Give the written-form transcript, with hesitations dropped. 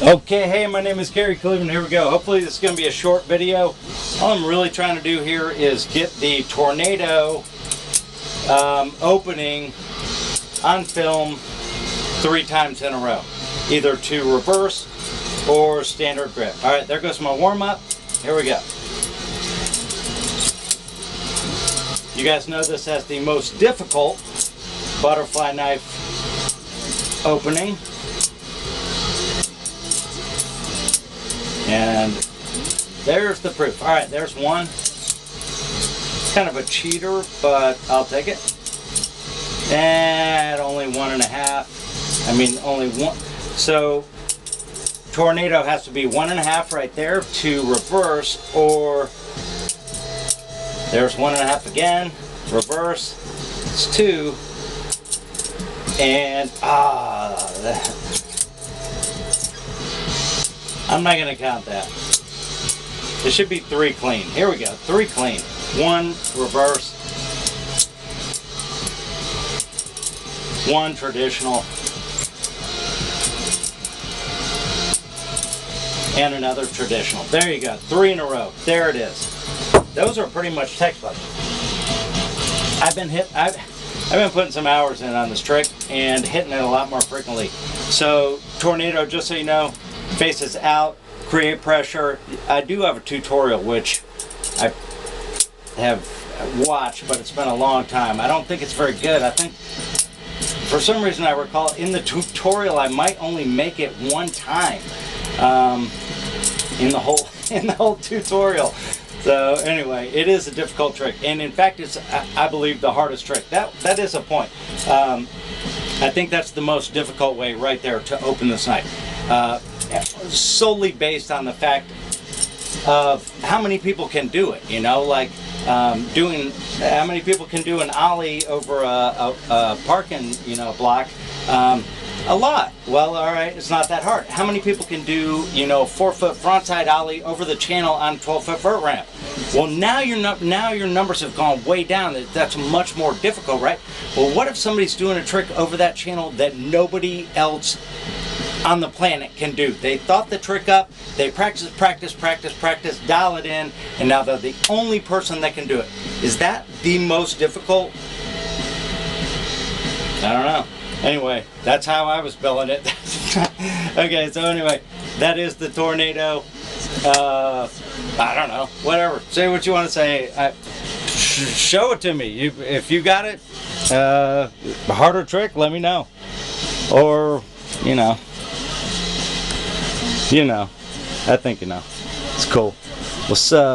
Okay, hey, my name is Cleave, and here we go. Hopefully this is going to be a short video. All I'm really trying to do here is get the tornado opening on film 3 times in a row, either to reverse or standard grip. All right, there goes my warm-up. Here we go. You guys know this as the most difficult butterfly knife opening. And there's the proof. All right, there's one. It's kind of a cheater, but I'll take it. And only 1.5. I mean, only one. So tornado has to be 1.5 right there to reverse, or there's 1.5 again, reverse. It's 2. And I'm not going to count that. It should be 3 clean. Here we go. 3 clean. 1 reverse. 1 traditional. And another traditional. There you go. 3 in a row. There it is. Those are pretty much textbook. I've been putting some hours in on this trick and hitting it a lot more frequently. So tornado, just so you know, faces out, create pressure. I do have a tutorial which I have watched, but it's been a long time. I don't think it's very good. I think for some reason I recall in the tutorial I might only make it 1 time in the whole tutorial. So anyway, it is a difficult trick, and in fact it's, I believe, the hardest trick. That is a point. I think that's the most difficult way right there to open this knife. Solely based on the fact of how many people can do it, you know, like how many people can do an ollie over a parking, block. A lot. Well, all right, it's not that hard. How many people can do, 4-foot frontside ollie over the channel on 12-foot vert ramp? Well, now your numbers have gone way down. That's much more difficult, right? Well, what if somebody's doing a trick over that channel that nobody else on the planet can do? They thought the trick up, they practice, dial it in, and now they're the only person that can do it. Is that the most difficult? I don't know. Anyway, that's how I was billing it. Okay, so anyway, that is the tornado. I don't know, whatever. Say what you want to say. Show it to me. If you got it, a harder trick, let me know. Or, I think you know. It's cool. What's up?